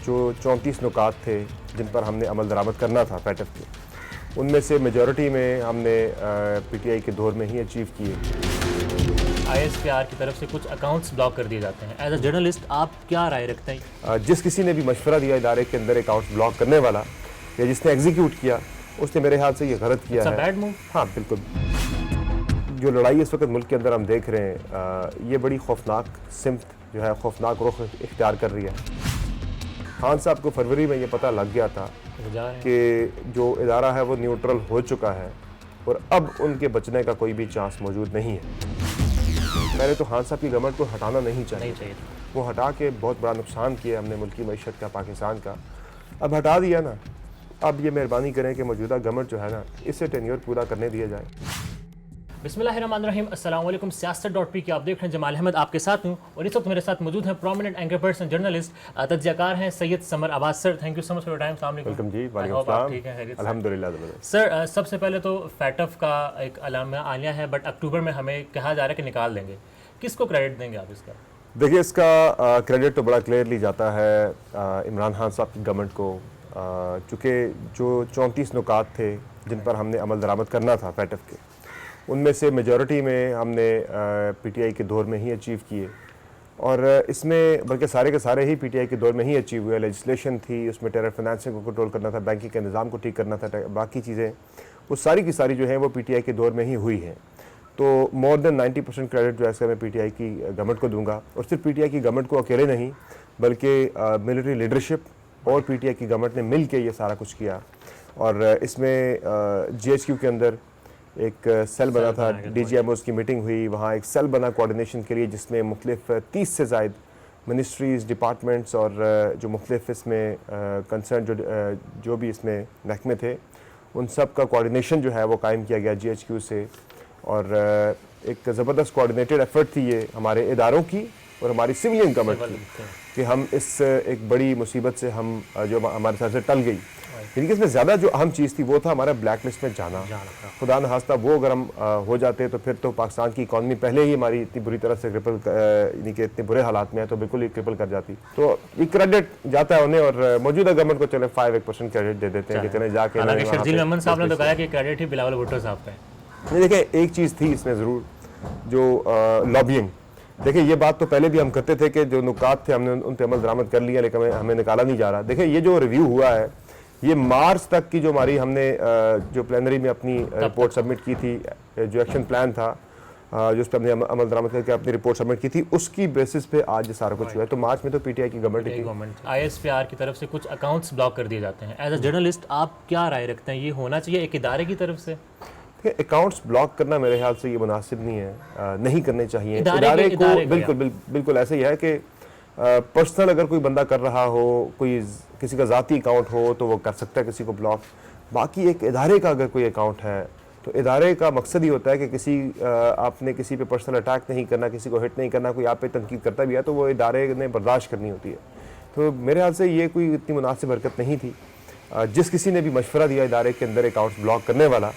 जो 34 नुकात थे जिन पर हमने अमल दरामद करना था फैटफ के, उनमें से मेजॉरिटी में हमने पीटीआई के दौर में ही अचीव किए। ISPR की तरफ से कुछ अकाउंट्स ब्लॉक कर दिए जाते हैं। एज अ जर्नलिस्ट आप क्या राय रखते हैं? जिस किसी ने भी मशवरा दिया इदारे के अंदर अकाउंट्स ब्लॉक करने वाला या जिसने एग्जीक्यूट किया, उसने मेरे ख्याल से ये गलत किया है। Bad move. हाँ बिल्कुल। जो लड़ाई इस वक्त मुल्क के अंदर हम देख रहे हैं, ये बड़ी खौफनाक सिमत जो है, खौफनाक रुख इख्तियार कर रही है। खान साहब को फरवरी में ये पता लग गया था कि जो इदारा है वो न्यूट्रल हो चुका है और अब उनके बचने का कोई भी चांस मौजूद नहीं है। पहले तो खान साहब की गवर्नमेंट को हटाना नहीं चाहिए। वो हटा के बहुत बड़ा नुकसान किया हमने मुल्क की मईशत का, पाकिस्तान का। अब हटा दिया ना, अब ये मेहरबानी करें कि मौजूदा गवर्नमेंट जो है ना, इससे टेन्योर पूरा करने दिया जाए। बिस्मिल्लाहिर्रहमानिर्रहीम, अस्सलाम वालेकुम। सियासत.p की आप देख रहे हैं, जमाल अहमद आपके साथ हूँ और इस वक्त मेरे साथ मौजूद हैं प्रोमिनेंट एंकर पर्सन, जर्नलिस्ट, तज्ज़ियाकार हैं Syed summer Abbas. Sir, thank you so much for your time. अस्सलाम वालेकुम। वेलकम जी। वालेकुम सलाम। ठीक है, अल्हम्दुलिल्लाह। सर, सबसे पहले तो फैटफ का एक अलामा आलिया है, बट अक्टूबर में हमें कहा जा रहा है कि निकाल देंगे। किसको क्रेडिट देंगे आप इसका? देखिए, इसका क्रेडिट तो बड़ा क्लियरली जाता है इमरान खान साहब की गवर्नमेंट को, चूँकि जो 34 नुकात थे जिन पर हमने अमल दरामद करना था फैटफ के, उनमें से मेजॉरिटी में हमने पीटीआई के दौर में ही अचीव किए। और इसमें बल्कि सारे के सारे ही पीटीआई के दौर में ही अचीव हुए। लेजिस्लेशन थी, उसमें टेरर फाइनेंसिंग को कंट्रोल करना था, बैंकिंग के निज़ाम को ठीक करना था, बाकी चीज़ें वो सारी की सारी जो हैं वो पीटीआई के दौर में ही हुई हैं। तो मोर देन 90% क्रेडिट जो है इसका मैं पीटीआई की गवर्नमेंट को दूंगा। और सिर्फ पीटीआई की गवर्नमेंट को अकेले नहीं, बल्कि मिलिट्री लीडरशिप और पीटीआई की गवर्नमेंट ने मिल के ये सारा कुछ किया। और इसमें GHQ के अंदर एक सेल बना था, DGMOs की मीटिंग हुई, वहाँ एक सेल बना कोऑर्डिनेशन के लिए, जिसमें मुख्तलिफ 30 से ज़ायद मिनिस्ट्रीज़, डिपार्टमेंट्स और जो मुख्तलिफ इसमें कंसर्न जो भी इसमें महकमे थे, उन सब का कोऑर्डिनेशन जो है वो कायम किया गया GHQ से। और एक ज़बरदस्त कोऑर्डिनेटेड एफर्ट थी ये हमारे इदारों की और हमारी सिविलियन गवर्नमेंट की कि हम इस एक बड़ी मुसीबत से हम जो हमारे सर से टल गई। लेकिन इसमें ज़्यादा जो अहम चीज़ थी वो था हमारा ब्लैक लिस्ट में जाना। खुदा न खास्ता वो अगर हम हो जाते तो फिर तो पाकिस्तान की इकॉनमी पहले ही हमारी इतनी बुरी तरह से क्रिपल, यानी कि इतने बुरे हालात में है, तो बिल्कुल ही क्रिपल कर जाती। तो ये क्रेडिट जाता है उन्हें और मौजूदा गवर्नमेंट को चले 5% क्रेडिट दे देते हैं कि चले जाके। शर्जील मेमन साहब ने तो कहा कि क्रेडिट ही बिलावल भुट्टो साहब का है। नहीं, देखिए एक चीज़ थी इसमें ज़रूर, जो लॉबिंग। देखिए ये बात तो पहले भी हम करते थे कि जो नुकात थे हमने उन पर अमल दरामद कर लिया, लेकिन हमें निकाला नहीं जा रहा। देखिए ये जो रिव्यू हुआ है, ये मार्च तक की जो हमारी हमने जो प्लेनरी में अपनी रिपोर्ट सबमिट की थी, जो एक्शन प्लान था जो उस पर हमने अमल दरामद करके अपनी रिपोर्ट सबमिट की थी, उसकी बेसिस पे आज ये सारा कुछ हुआ है। तो मार्च में तो पीटीआई की गवर्नमेंट ISPR की तरफ से कुछ अकाउंट्स ब्लॉक कर दिए जाते हैं। एज अ जर्नलिस्ट आप क्या राय रखते हैं, ये होना चाहिए एक इदारे की तरफ से? अकाउंट्स ब्लॉक करना मेरे ख्याल से ये मुनासिब नहीं है, नहीं करने चाहिए इदारे को। बिल्कुल ऐसे ही है कि पर्सनल अगर कोई बंदा कर रहा हो, कोई किसी का ज़ाती अकाउंट हो तो वो कर सकता है किसी को ब्लॉक। बाकी एक इदारे का अगर कोई अकाउंट है तो इदारे का मकसद ही होता है कि आपने किसी पे पर्सनल अटैक नहीं करना, किसी को हिट नहीं करना। कोई आप पे तनकीद करता भी है तो वो इदारे ने बर्दाश्त करनी होती है। तो मेरे ख्याल से ये कोई इतनी मुनासिब हरकत नहीं थी। जिस किसी ने भी मशवरा दिया इदारे के अंदर अकाउंट्स ब्लॉक करने वाला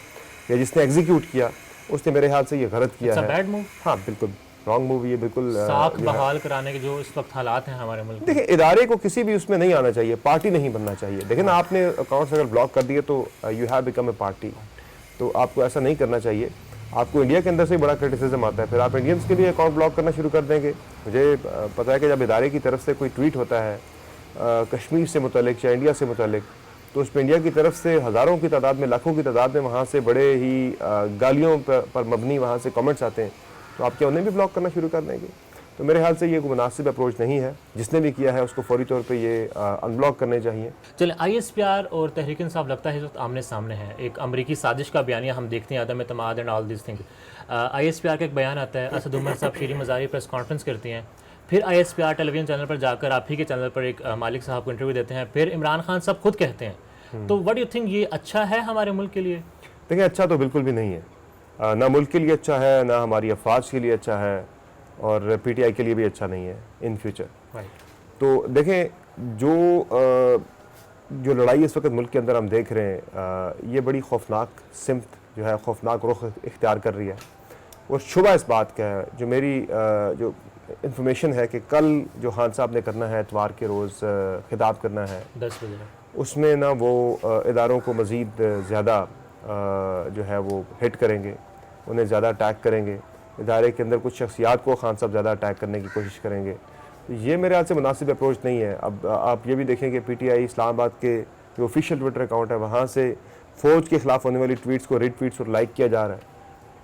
या जिसने एग्जीक्यूट किया, उसने मेरे ख्याल से ये गलत किया है। Bad move. हाँ बिल्कुल रॉन्ग मूव। ये बिल्कुल साख बहाल कराने के जो इस वक्त हालात हैं हमारे मुल्क। देखिए इदारे को किसी भी उसमें नहीं आना चाहिए, पार्टी नहीं बनना चाहिए। देखिए ना, आपने अकाउंट्स अगर ब्लॉक कर दिए तो you have become a party. तो आपको ऐसा नहीं करना चाहिए। आपको इंडिया के अंदर से बड़ा क्रिटिसिज्म आता है, फिर आप इंडियंस के लिए अकाउंट ब्लॉक करना शुरू कर देंगे। मुझे पता है कि जब इदारे की तरफ से कोई ट्वीट होता है कश्मीर से मुतल्लिक या इंडिया से मुतल्लिक, तो उसमें इंडिया की तरफ से हज़ारों की तादाद में, लाखों की तादाद में वहाँ से बड़े ही गालियों पर मबनी वहाँ से कमेंट्स आते हैं। तो आप क्या उन्हें भी ब्लॉक करना शुरू कर देंगे? तो मेरे ख्याल से ये कोई मुनासिब अप्रोच नहीं है। जिसने भी किया है उसको फौरी तौर पे ये अनब्लॉक करने चाहिए। चले, ISPR और तहरीक इंसाफ लगता है इस वक्त आमने सामने है। एक अमरीकी साजिश का बयानिया हम देखते हैं, आदम तमाद and all this thing. ISPR का एक बयान आता है, असद उमर साहब शीरी मज़ारी प्रेस कॉन्फ्रेंस करती हैं, फिर ISPR टेलीविजन चैनल पर जाकर आप ही के चैनल पर एक मालिक साहब को इंटरव्यू देते हैं, फिर इमरान खान साहब खुद कहते हैं। तो व्हाट डू यू थिंक, ये अच्छा है हमारे मुल्क के लिए? देखिए अच्छा तो बिल्कुल भी नहीं है, ना मुल्क के लिए अच्छा है, ना हमारी अफवाज के लिए अच्छा है, और पीटीआई के लिए भी अच्छा नहीं है इन फ्यूचर। तो देखें जो लड़ाई इस वक्त मुल्क के अंदर हम देख रहे हैं, ये बड़ी खौफनाक सिमत जो है, खौफनाक रुख इख्तियार कर रही है। और शुबा इस बात का है, जो मेरी जो इंफॉर्मेशन है कि कल जो खान साहब ने करना है इतवार के रोज़ खिताब करना है 10 बजे। उसमें ना वो इदारों को मज़ीद ज़्यादा जो है वो हिट करेंगे, उन्हें ज़्यादा अटैक करेंगे, इदारे के अंदर कुछ शख्सियात को खान साहब ज़्यादा अटैक करने की कोशिश करेंगे। तो ये मेरे ख्याल से मुनासिब अप्रोच नहीं है। अब आप ये भी देखें कि PTI इस्लामाबाद के जो ऑफिशियल ट्विटर अकाउंट है वहाँ से फ़ौज के ख़िलाफ़ होने वाली ट्वीट्स को रीट्वीट्स और लाइक किया जा रहा है,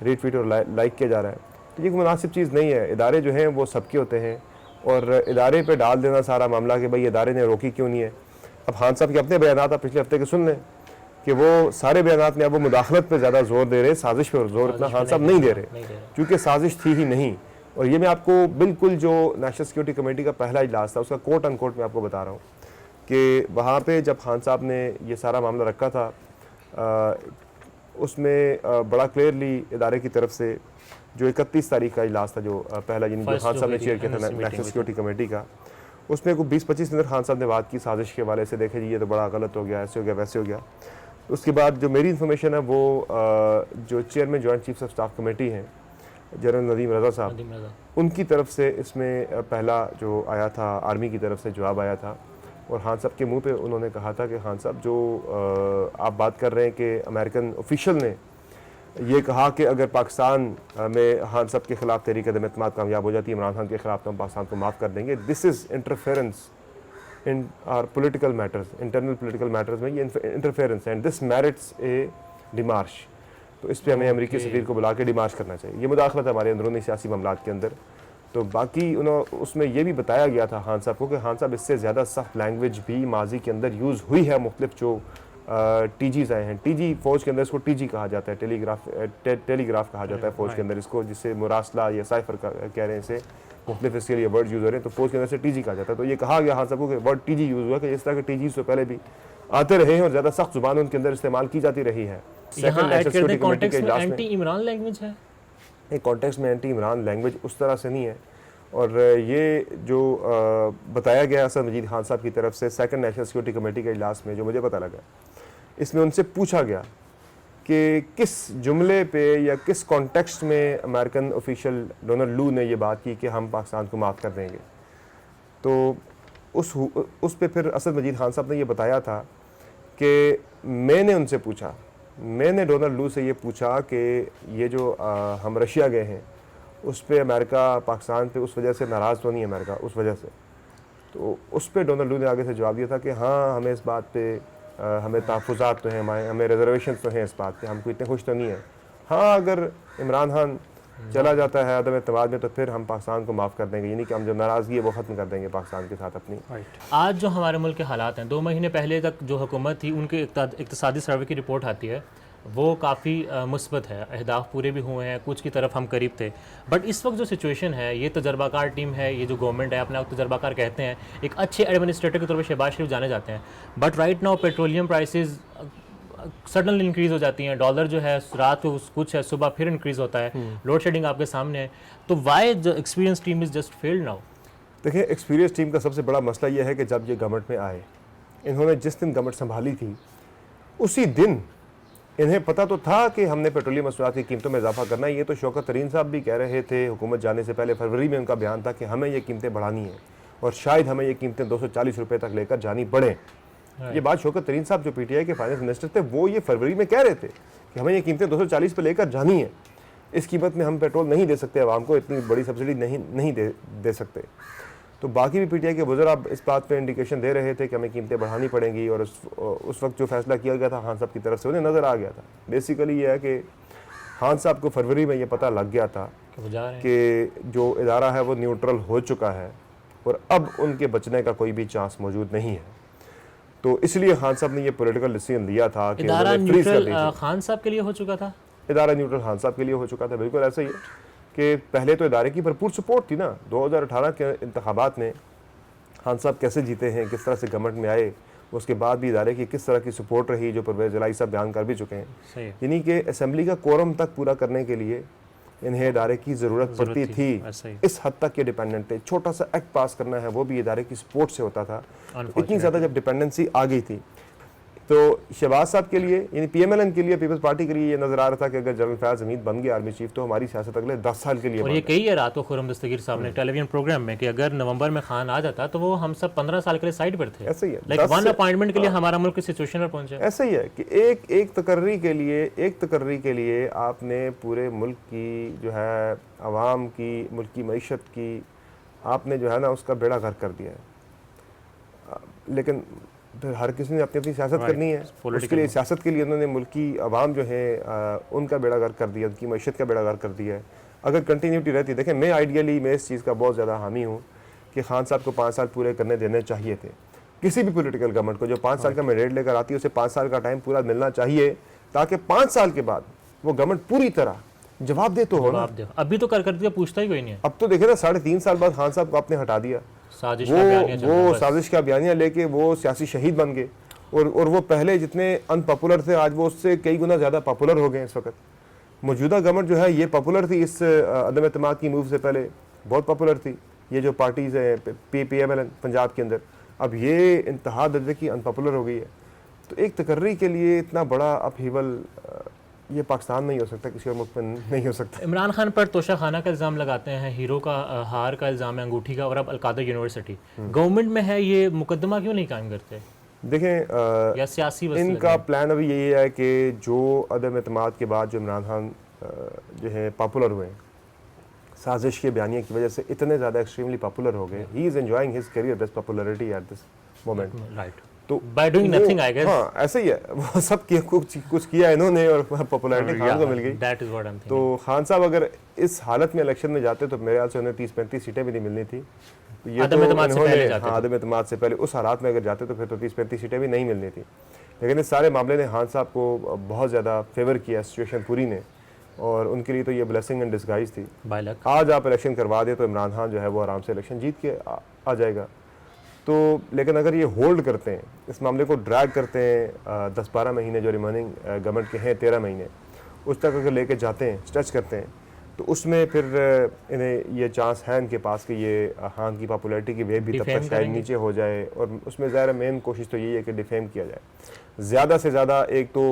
रीट्वीट और लाइक किया जा रहा है। तो ये कोई मुनासिब चीज़ नहीं है। इदारे जो हैं वो सबके होते हैं और इदारे पे डाल देना सारा मामला कि भाई इदारे ने रोकी क्यों नहीं है। अब खान साहब के अपने बयान आप पिछले हफ्ते के सुन लें कि वो सारे बयान में अब वो मुदाखलत पे ज़्यादा जोर दे रहे, साजिश पे जोर इतना खान साहब नहीं दे रहे क्योंकि साजिश थी ही नहीं। और ये मैं आपको बिल्कुल जो नेशनल सिक्योरिटी कमेटी का पहला इजलास था उसका कोट अनकोट मैं आपको बता रहा हूँ कि वहाँ पे जब खान साहब ने ये सारा मामला रखा था उसमें बड़ा क्लियरली इदारे की तरफ से जो 31 तारीख का इजलास था जो पहला जिन खान साहब ने चेयर किया था नेशनल सिक्योरिटी कमेटी का, उसमें को 20-25 मिनट खान साहब ने बात की साजिश के हवाले से। देखे जी ये तो बड़ा गलत हो गया, ऐसे हो गया, वैसे हो गया। उसके बाद जो मेरी इन्फॉर्मेशन है वो जो chairman joint chiefs of staff committee हैं जनरल नदीम रज़ा साहब, उनकी तरफ से इसमें पहला जो आया था आर्मी की तरफ से जवाब आया था और खान साहब के मुंह पे उन्होंने कहा था कि खान साहब जो आप बात कर रहे हैं कि अमेरिकन ऑफिशियल ने ये कहा कि अगर पाकिस्तान में खान साहब के ख़िलाफ़ तहरीक अदम एतमाद कामयाब हो जाती है, इमरान खान के ख़िलाफ़ तो हम पाकिस्तान को माफ़ कर देंगे। This is interference in are political matters, internal political matters में ये इंटरफेरेंस है and this merits A demarche. तो इस पर हमें अमेरिकी सफ़ीर को बुला के डिमार्श करना चाहिए। ये मुदाखलत है हमारे अंदरूनी सियासी मामलात के अंदर। तो बाकी उसमें यह भी बताया गया था खान साहब को कि खान साहब इससे ज़्यादा सख्त लैंग्वेज भी माजी के अंदर यूज़ हुई है। मुख्तलिफ जो TGs आए हैं, TG फ़ौज के अंदर इसको TG कहा जाता है, टेलीग्राफ कहा जाता है फ़ौज के अंदर इसको, जिससे मुरासला या साइफर कह रहे हैं, इसे मुख्तलिफ इसके लिए वर्ड यूज़ हो रहे हैं। तो फ़ौज के अंदर से TG कहा जाता है। तो ये कहा गया खान साहब को कि वर्ड TG यूज़ हुआ कि इस तरह के TGs तो पहले भी आते रहे हैं और ज़्यादा सख्त जुबान उनके अंदर इस्तेमाल की जाती रही है। एंटी इमरान लैंग्वेज है, एक कॉन्टेक्स्ट में एंटी इमरान लैंग्वेज उस तरह से नहीं है। और ये जो बताया गया असद मजीद खान साहब की तरफ से सेकंड नेशनल सिक्योरिटी कमेटी के इजलास में, जो मुझे पता लगा, इसमें उनसे पूछा गया कि किस जुमले पे या किस कॉन्टेक्स्ट में अमेरिकन ऑफिशियल डोनाल्ड लू ने ये बात की कि हम पाकिस्तान को माफ़ कर देंगे। तो उस पे फिर असद मजीद खान साहब ने ये बताया था कि मैंने उनसे पूछा, मैंने डोनाल्ड लू से ये पूछा कि ये जो हम रशिया गए हैं उस पर अमेरिका पाकिस्तान पे उस वजह से नाराज़ तो नहीं है अमेरिका उस वजह से। तो उस पर डोनाल्ड लू ने आगे से जवाब दिया था कि हाँ हमें इस बात पे हमें तहफ़्फ़ुज़ात तो हैं, हमें रिजर्वेशन तो हैं इस बात पे, हमको इतने खुश तो नहीं है। हाँ अगर इमरान खान चला जाता है अदम एतमाद में तो फिर हम पाकिस्तान को माफ़ कर देंगे, यानी कि हम जो नाराज़गी है वो ख़त्म कर देंगे पाकिस्तान के साथ अपनी। आज जो हमारे मुल्क के हालात हैं, 2 महीने पहले तक जो हुकूमत थी उनके इक़्तिसादी सर्वे की रिपोर्ट आती है वो काफ़ी मुस्बत है, अहदाफ पूरे भी हुए हैं, कुछ की तरफ हम करीब थे। बट इस वक्त जो सिचुएशन है, ये तजर्बाकार टीम है, ये जो गवर्नमेंट है अपने आप तजर्बाकार कहते हैं, एक अच्छे एडमिनिस्ट्रेटर के तौर पर शहबाज शरीफ जाने जाते हैं। But right now petroleum prices suddenly increase हो जाती हैं, डॉलर जो है रात को कुछ है, सुबह फिर इंक्रीज़ होता है, लोड शेडिंग आपके सामने है। तो why the experience team is just failed now? देखिए एक्सपीरियंस टीम का सबसे बड़ा मसला ये है कि जब ये गवर्नमेंट में आए, इन्होंने जिस दिन गवर्नमेंट संभाली थी उसी दिन इन्हें पता तो था कि हमने पेट्रोलियम मसनूआत की कीमतों में इजाफा करना है। ये तो शौकत तरीन साहब भी कह रहे थे, हुकूमत जाने से पहले फरवरी में उनका बयान था कि हमें ये कीमतें बढ़ानी है और शायद हमें ये कीमतें 240 रुपये तक लेकर जानी पड़े। ये बात शौकत तरीन साहब जो PTI के फाइनेंस मिनिस्टर थे वो ये फरवरी में कह रहे थे कि हमें ये कीमतें 240 पर लेकर जानी है, इस कीमत में हम पेट्रोल नहीं दे सकते, आवाम को इतनी बड़ी सब्सिडी नहीं दे सकते। तो बाकी भी PTI के बुजुर्ग इस बात पे इंडिकेशन दे रहे थे कि हमें कीमतें बढ़ानी पड़ेंगी और उस वक्त जो फैसला किया गया था खान साहब की तरफ से उन्हें नज़र आ गया था। बेसिकली ये है कि खान साहब को फरवरी में ये पता लग गया था कि जो इदारा है वो न्यूट्रल हो चुका है और अब उनके बचने का कोई भी चांस मौजूद नहीं है। तो इसलिए खान साहब ने ये पॉलिटिकल डिसीजन लिया था कि इदारा न्यूट्रल खान साहब के लिए हो चुका था, इदारा न्यूट्रल खान साहब के लिए हो चुका था। बिल्कुल ऐसा ही है कि पहले तो इदारे की भरपूर सपोर्ट थी ना। 2018 के इंतखाबात में खान साहब कैसे जीते हैं, किस तरह से गवर्नमेंट में आए, उसके बाद भी इदारे की किस तरह की सपोर्ट रही, जो परवेज़ इलाही साहब बयान कर भी चुके हैं। यानी कि असेंबली का कोरम तक पूरा करने के लिए इन्हें इदारे की ज़रूरत पड़ती थी। इस हद तक ये डिपेंडेंट थे। छोटा सा एक्ट पास करना है वो भी इदारे की सपोर्ट से होता था। इतनी ज़्यादा जब डिपेंडेंसी आ गई थी, तो शहबाज साहब के लिए यानी PMLN के लिए, पीपल्स पार्टी के लिए ये नजर आ रहा था कि अगर जनरल फयाज हमीद बन गया आर्मी चीफ तो हमारी सियासत अगले 10 साल के लिए और ये कही है रात को खुर्रम दस्तगीर साहब ने टेलीविजन प्रोग्राम में कि अगर नवंबर में खान आ जाता तो वो हम सब 15 साल के लिए साइड पर थे। ऐसा ही है, लाइक वन अपॉइंटमेंट के लिए हमारा मुल्क इस सिचुएशन पर पहुंचा। ऐसा ही है कि एक तकर्री के लिए आपने पूरे मुल्क की जो है आवाम की, मुल्क की मईशत की आपने जो है ना उसका बेड़ा गर्क कर दिया है। लेकिन फिर हर किसी ने अपनी अपनी सियासत करनी है, उसके लिए सियासत के लिए उन्होंने मुल्क की आवाम जो है उनका बेड़ा गर्क कर दिया, उनकी मईशत का बेड़ा गर्क कर दिया है। अगर कंटिन्यूटी रहती, देखें मैं आइडियली मैं इस चीज़ का बहुत ज़्यादा हामी हूँ कि खान साहब को 5 साल पूरे करने देने चाहिए थे। किसी भी पॉलिटिकल गवर्नमेंट को जो 5 साल का मैंडेट लेकर आती है उसे 5 साल का टाइम पूरा मिलना चाहिए, ताकि 5 साल के बाद वो गवर्नमेंट पूरी तरह जवाब दे तो हो ना। अभी तो कर पूछता ही कोई नहीं है। अब तो देखे ना 3.5 साल बाद खान साहब को आपने हटा दिया, वो साजिश का बयानिया लेके वो सियासी शहीद बन गए और वो पहले जितने अनपॉपुलर थे आज वो उससे कई गुना ज़्यादा पॉपुलर हो गए। इस वक्त मौजूदा गवर्नमेंट जो है ये पॉपुलर थी, इस अदम एतमाद की मूव से पहले बहुत पॉपुलर थी ये जो पार्टीज़ है PMLN पंजाब के अंदर, अब ये इंतहा दर्जे की अनपॉपुलर हो गई है। तो एक तकर्री के लिए इतना बड़ा अपहीवल ये पाकिस्तान में ही हो सकता, किसी और मुल्क में नहीं हो सकता। इमरान खान पर तोशा खाना का इल्ज़ाम लगाते हैं, हीरो का हार का इल्ज़ाम है, अंगूठी का, और अब अलकादर यूनिवर्सिटी गवर्नमेंट में है, ये मुकदमा क्यों नहीं कायम करते? देखें या सियासी इनका प्लान अभी यही है कि जो अदम एतमाद के बाद जो इमरान खान जो है पॉपुलर हुए, साजिश के बयानिया की वजह से इतने ज़्यादा एक्सट्रीमली पॉपुलर हो गए, he is enjoying his career best popularity at this moment. Right, तो by doing nothing I guess. हाँ ऐसे ही है, वो सब कुछ किया इन्होंने और पॉपुलैरिटी खान को मिल गई। That is what I am thinking. तो खान साहब अगर इस हालत में इलेक्शन में जाते तो मेरे ख्याल से उन्हें 30-35 सीटें भी नहीं मिलनी थी। तो ये आदम एतमाद से पहले जाते, आदम एतमाद से पहले उस हालात में अगर जाते तो फिर तो 30-35 सीटें भी नहीं मिलनी थी। लेकिन इस सारे मामले ने खान साहब को बहुत ज़्यादा फेवर किया सिचुएशन पूरी ने, और उनके लिए तो ये ब्लेसिंग इन डिस्गाइज थी। आज आप इलेक्शन करवा दे तो इमरान खान जो है वो आराम से इलेक्शन जीत के आ जाएगा। तो लेकिन अगर ये होल्ड करते हैं, इस मामले को ड्रैग करते हैं 10-12 महीने जो रिमेनिंग गवर्नमेंट के हैं 13 महीने, उस तक अगर लेके जाते हैं, स्ट्रेच करते हैं, तो उसमें फिर इन्हें ये चांस है इनके पास कि ये खान की पॉपुलैरिटी की वेव भी तब तक शायद नीचे हो जाए। और उसमें ज़ाहिर मेन कोशिश तो यही है कि डिफेम किया जाए, ज़्यादा से ज़्यादा। एक तो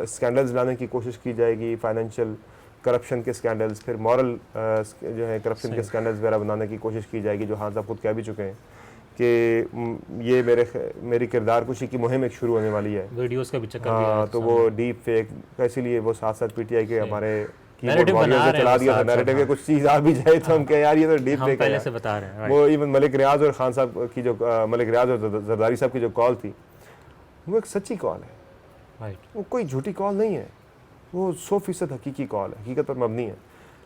स्कैंडल्स लाने की कोशिश की जाएगी, फाइनेंशियल करप्शन के स्कैंडल्स, फिर मॉरल जो है करप्शन के स्कैंडल्स वगैरह बनाने की कोशिश की जाएगी, जो खान साहब खुद कह भी चुके हैं कि ये मेरी किरदार कुशी की मुहिम एक शुरू होने वाली है। वीडियोस का भी चक्कर हाँ, तो वो डीप फेक, इसीलिए वो साथ PTI के हमारे कीबोर्ड वॉरियर से चला दिया था नैरेटिव के, कुछ चीज़ आ भी जाए तो हम कहें यार ये तो डीप फेक है, पहले से बता रहे हैं। वो इवन मलिक रियाज और खान साहब की जो मलिक रियाज और जरदारी साहब की जो कॉल थी वो एक सच्ची कॉल है, राइट, वो कोई झूठी कॉल नहीं है, वो 100% हकीकी कॉल है, हकीकत पर मबनी है।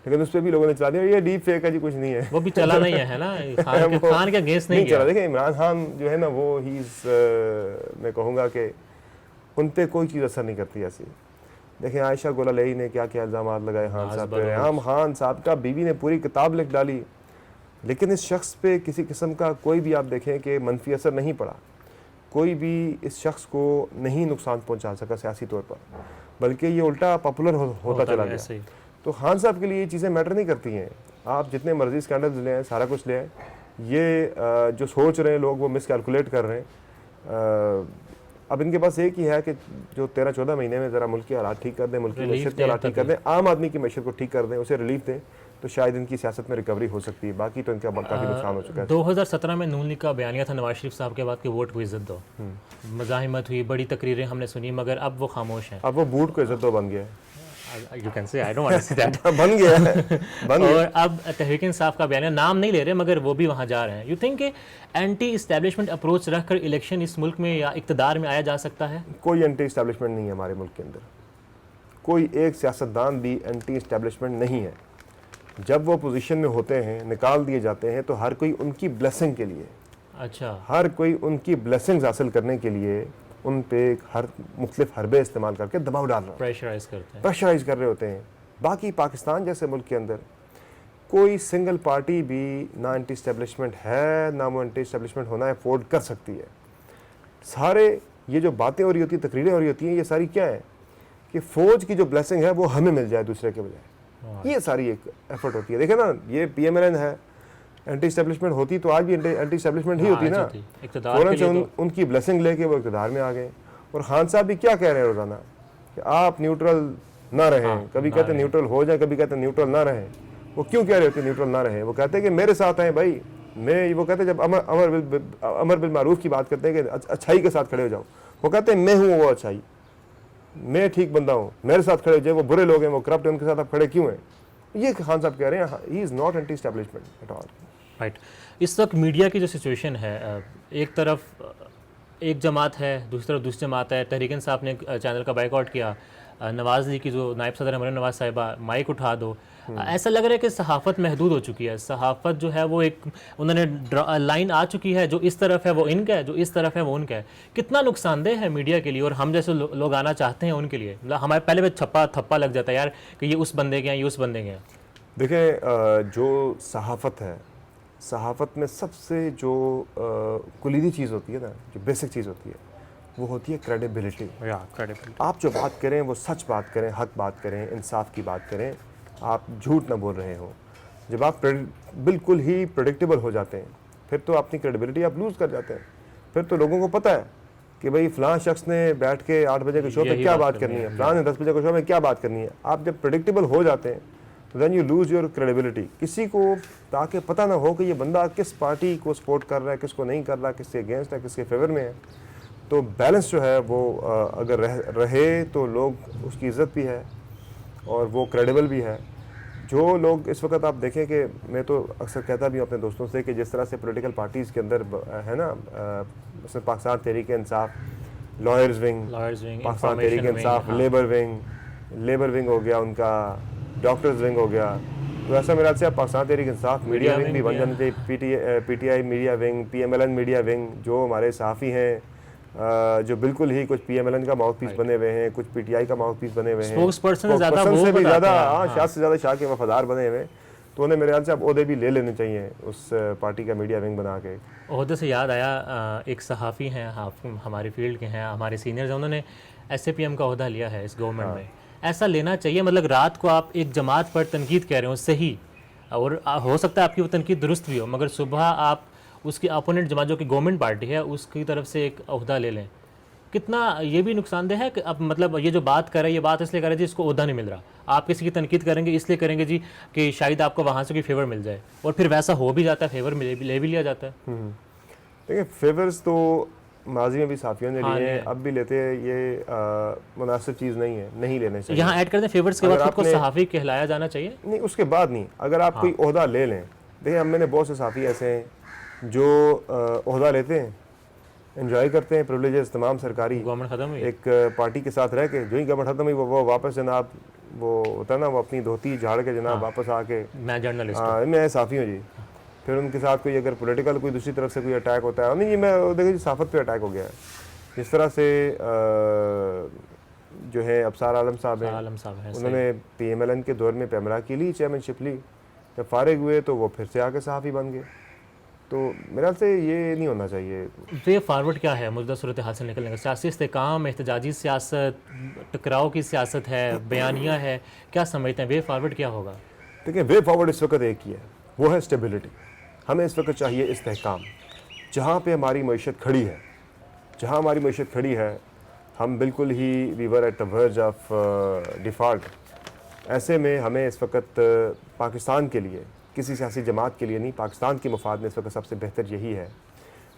लेकिन उस पर भी लोगों ने चला दिया ये डीप फेक है जी, कुछ नहीं है, वो भी चला नहीं है ना, खान के अगेंस्ट नहीं चला। देखिए इमरान खान जो है ना वो ही मैं कहूँगा कि उन पर कोई चीज़ असर नहीं करती ऐसी। देखें आयशा गोलालई ने क्या क्या इल्ज़ाम लगाए खान साहब पे, हम खान साहब का बीवी ने पूरी किताब लिख डाली, लेकिन इस शख्स पे किसी किस्म का कोई भी आप देखें कि मनफी असर नहीं पड़ा, कोई भी इस शख्स को नहीं नुकसान पहुंचा सका सियासी तौर पर, बल्कि ये उल्टा पॉपुलर होता चला गया। तो खान साहब के लिए ये चीज़ें मैटर नहीं करती हैं, आप जितने मर्जी स्कैंडल्स ले आए, सारा कुछ ले आए, ये जो सोच रहे हैं लोग वो मिसकैलकुलेट कर रहे हैं। अब इनके पास एक ही है कि जो 13-14 महीने में ज़रा मुल्क के हालात ठीक कर दें, मुल्क की मैशत के हालात ठीक कर दें, आम आदमी की मैशत को ठीक कर दें, उसे रिलीफ दें, तो शायद इनकी सियासत में रिकवरी हो सकती है। बाकी तो इनका काफ़ी नुकसान हो चुका है। 2017 में नून लीग का बयानिया था नवाज शरीफ साहब के बाद कि वोट को इज्जत दो, मज़ाहिमत हुई, बड़ी तकरीरें हमने सुनी, मगर अब वो खामोश हैं। अब वो बूट को इज्जत दो बन गया है, You can say, I don't want to say that. बन गया है, बन गया। और अब तहरीक इंसाफ का बयान, नाम नहीं ले रहे मगर वो भी वहाँ जा रहे हैं। यू थिंक कि एंटी इस्टेब्लिशमेंट अप्रोच रखकर इलेक्शन इस मुल्क में या इक़्तिदार में आया जा सकता है? कोई एंटी इस्टेब्लिशमेंट नहीं है हमारे मुल्क के अंदर, कोई एक सियासतदान भी एंटी इस्टेब्लिशमेंट नहीं है। जब वो पोजीशन में होते हैं, निकाल दिए जाते हैं, तो हर कोई उनकी ब्लेसिंग के लिए, अच्छा, हर कोई उनकी ब्लेसिंग्स हासिल करने के लिए उन पे हर मुख्तलिफ हरबे इस्तेमाल करके दबाव डाल रहा है, प्रेशराइज कर रहे होते हैं। बाकी पाकिस्तान जैसे मुल्क के अंदर कोई सिंगल पार्टी भी ना एंटी इस्टेब्लिशमेंट है, ना वो एंटी इस्टेब्लिशमेंट होना अफोर्ड कर सकती है। सारे ये जो बातें हो रही होती हैं, तकरीरें हो रही होती हैं, ये सारी क्या है कि फ़ौज की जो ब्लेसिंग है वो हमें मिल जाए दूसरे के बजाय, ये सारी एक एफर्ट होती है। देखे ना, ये PMLN है, एंटी इस्टेब्लिशमेंट होती तो आज भी एंटी इस्टेब्लिशमेंट ही होती ना, फ़ौरन से उनकी ब्लेसिंग लेके वो इक़्तिदार में आ गए। और खान साहब भी क्या कह रहे हैं रोज़ाना कि आप न्यूट्रल ना रहें, कभी कहते हैं न्यूट्रल हो जाए, कभी कहते हैं न्यूट्रल ना रहें। वो क्यों कह रहे होते न्यूट्रल ना रहें? वो कहते हैं कि मेरे साथ हैं भाई, मैं, वो कहते हैं जब अमर बिल मारूफ की बात करते हैं कि अच्छाई के साथ खड़े हो जाओ, वो कहते हैं मैं हूँ वो अच्छाई, मैं ठीक बंदा हूँ, मेरे साथ खड़े हो जाए। वो बुरे लोग हैं, वो करप्ट हैं, उनके साथ आप खड़े क्यों हैं? ये खान साहब कह रहे हैं। He is not anti establishment at all. Right. इस वक्त मीडिया की जो सिचुएशन है, एक तरफ एक जमात है, दूसरी तरफ दूसरी जमात है। तहरीक इंसाफ ने चैनल का बाइकआउट किया, नवाज़ लीग की जो नायब सदर है मरीम नवाज़ साहिबा, माइक उठा दो। ऐसा लग रहा है कि सहाफ़त महदूद हो चुकी है। सहाफ़त जो है वो एक उन्होंने लाइन आ चुकी है, जो इस तरफ है वो इनका है, जो इस तरफ है वो उनका है। कितना नुकसानदेह है मीडिया के लिए और हम जैसे लोग आना चाहते हैं उनके लिए? मतलब हमारे पहले में थप्पा लग जाता है यार कि ये उस बंदे के हैं, ये उस बंदे के हैं। देखें, जो सहाफ़त है, सहाफ़त में सबसे जो कुलीदी चीज़ होती है ना, जो बेसिक चीज़ होती है, वो होती है क्रेडिबिलिटी। क्रेडिबिलिटी। आप जो बात करें वो सच बात करें, हक बात करें, इंसाफ की बात करें, आप झूठ ना बोल रहे हो। जब आप बिल्कुल ही प्रेडिक्टेबल हो जाते हैं, फिर तो अपनी क्रेडिबिलिटी आप लूज़ कर जाते हैं। फिर तो लोगों को पता है कि भाई फ़लाँ शख्स ने बैठ के 8 बजे के शो पे क्या बात करनी है, फ़लाँ ने 10 बजे के शो में क्या बात करनी है। आप जब प्रेडिक्टेबल हो जाते हैं तो then you lose your credibility. किसी को ताकि पता ना हो कि ये बंदा किस पार्टी को सपोर्ट कर रहा है, किसको नहीं कर रहा, किसके अगेंस्ट है, किसके फेवर में है। तो बैलेंस जो है वो अगर रहे तो लोग उसकी इज़्ज़त भी है और वो क्रेडिबल भी है। जो लोग इस वक्त आप देखें कि मैं तो अक्सर कहता भी हूँ अपने दोस्तों से कि जिस तरह से पॉलिटिकल पार्टीज़ के अंदर है ना, उसमें Pakistan Tehreek Insaf, lawyers wing, Pakistan Tehreek Insaf, labour wing हो गया उनका, डॉक्टर्स विंग हो गया। तो ऐसा मेरा से पाकिस्तान तहरीक इंसाफ मीडिया विंग भी बन जाना चाहिए। PTI media wing, PMLN media wing, जो हमारे सहाफ़ी हैं जो बिल्कुल ही कुछ पीएमएलएन का माउथपीस बने हुए हैं, कुछ पीटीआई का माउथपीस बने हुए हैं, स्पोक्सपर्सन से भी ज़्यादा शाह से ज़्यादा शाह के वफादार बने हुए हैं। तो उन्हें मेरे ख्याल से अब ओहदे भी ले लेने चाहिए उस पार्टी का मीडिया विंग बना के। ओहदे से याद आया, एक सहाफ़ी हैं, हमारे फील्ड के हैं, हमारे सीनियर्स हैं, उन्होंने SAPM का ओहदा लिया है इस गवर्नमेंट में। ऐसा लेना चाहिए? मतलब रात को आप एक जमात पर तनकीद कह रहे हो सही, और हो सकता है आपकी वो तनकीद दुरुस्त भी हो, मगर सुबह आप उसकी अपोनेंट जमात जो कि गवर्नमेंट पार्टी है उसकी तरफ से एक ओहदा ले लें। कितना ये भी नुकसानदेह है कि अब मतलब ये जो बात कर रहे हैं, ये बात इसलिए कर रहे हैं जी इसको ओहदा नहीं मिल रहा। आप किसी की तनकीद करेंगे इसलिए करेंगे जी कि शायद आपको वहाँ से कोई फेवर मिल जाए, और फिर वैसा हो भी जाता है, फेवर ले भी लिया जाता है। देखिए, फेवर्स तो माजी में भी साफियों ने लिए हैं, अब भी लेते हैं। ये मुनासिब चीज़ नहीं है, नहीं लेने चाहिए। यहाँ ऐड कर दें, फेवर्स के बाद खुद को सहाफ़ी कहलाया जाना चाहिए? नहीं, उसके बाद नहीं। अगर आप कोई ओहदा ले लें, देखिए मैंने बहुत से साफ़ी ऐसे हैं जो ओहदा लेते हैं, एंजॉय करते हैं प्रिविलेजेस तमाम सरकारी, गवर्नमेंट ख़त्म हुई, एक पार्टी के साथ रह के, जो ही गवर्नमेंट ख़त्म हुई वो वापस जनाब वो होता है ना, वो अपनी धोती झाड़ के जनाब वापस आके मैं जर्नलिस्ट, मैं साफ़ी हूँ जी। फिर उनके साथ कोई अगर पॉलिटिकल कोई दूसरी तरफ से कोई अटैक होता है, नहीं जी मैं देखिए सहाफ़त पे अटैक हो गया है। जिस तरह से जो है अबसार आलम साहब हैं, उन्होंने PMLN के दौर में पैमरा के लिए चेयरमैनशिप ली, जब फारिग हुए तो वो फिर से आके सहाफ़ी बन गए। तो मेरे ख्याल से ये नहीं होना चाहिए। वे फॉरवर्ड क्या है मौजूदा सूरत हाल से निकलने का? सियासी इस्तेकाम, एहतजाजी सियासत, टकराव की सियासत है, बयानिया है, क्या समझते हैं वे फॉरवर्ड क्या होगा? देखिए, वे फॉरवर्ड इस वक्त एक ही है, वो है स्टेबिलिटी। हमें इस वक्त चाहिए इस्तेहकाम। जहाँ पे हमारी मईशत खड़ी है, जहाँ हमारी मईशत खड़ी है, हम बिल्कुल ही we were at the verge of default. ऐसे में हमें इस वक्त पाकिस्तान के लिए, किसी सियासी जमात के लिए नहीं, पाकिस्तान के मफाद में इस वक्त सबसे बेहतर यही है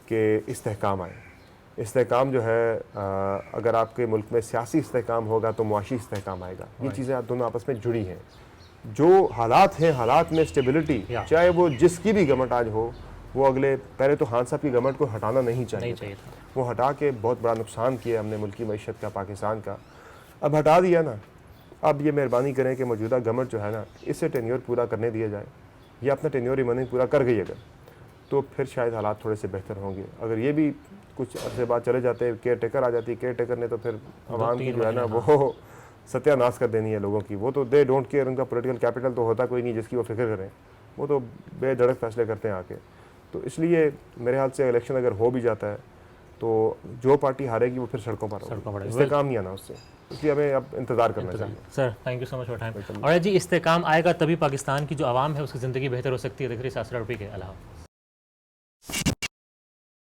कि इस्तेहकाम आए। इस्तेहकाम जो है अगर आपके मुल्क में सियासी इस्तेहकाम होगा तो मुआशी इस्तेहकाम आएगा। ये चीज़ें आप दोनों आपस में जुड़ी हैं। जो हालात हैं, हालात में स्टेबिलिटी, चाहे वो जिसकी भी गवर्नमेंट आज हो, वो अगले पहले तो खान साहब की गवर्नमेंट को हटाना नहीं चाहिए था। वो हटा के बहुत बड़ा नुकसान किया हमने मुल्क की मईशत का, पाकिस्तान का। अब हटा दिया ना, अब ये मेहरबानी करें कि मौजूदा गवर्नमेंट जो है ना, इससे टेन्योर पूरा करने दिया जाए। ये अपना टेन्योर रिमेनिंग पूरा कर गई अगर, तो फिर शायद हालात थोड़े से बेहतर होंगे। अगर ये भी कुछ अरसे बाद चले जाते हैं, केयर टेकर आ जाती है, केयर टेकर ने तो फिर आवाम की जो है ना वो सत्यानाश कर देनी है लोगों की। वो तो दे डोंट केयर, उनका पॉलिटिकल कैपिटल तो होता कोई नहीं जिसकी वो फिक्र करें, वो तो बेधड़क फैसले करते हैं आके। तो इसलिए मेरे हाल से इलेक्शन अगर हो भी जाता है तो जो पार्टी हारेगी वो फिर सड़कों पर होगी, इस्तेकाम नहीं आना उससे। इसलिए हमें अब इंतजार करना चाहिए। Sir thank you so much for time. और जी इस्तेकाम आएगा तभी पाकिस्तान की जो आवाम है उसकी ज़िंदगी बेहतर हो सकती है। देख रही सियासत के अलावा।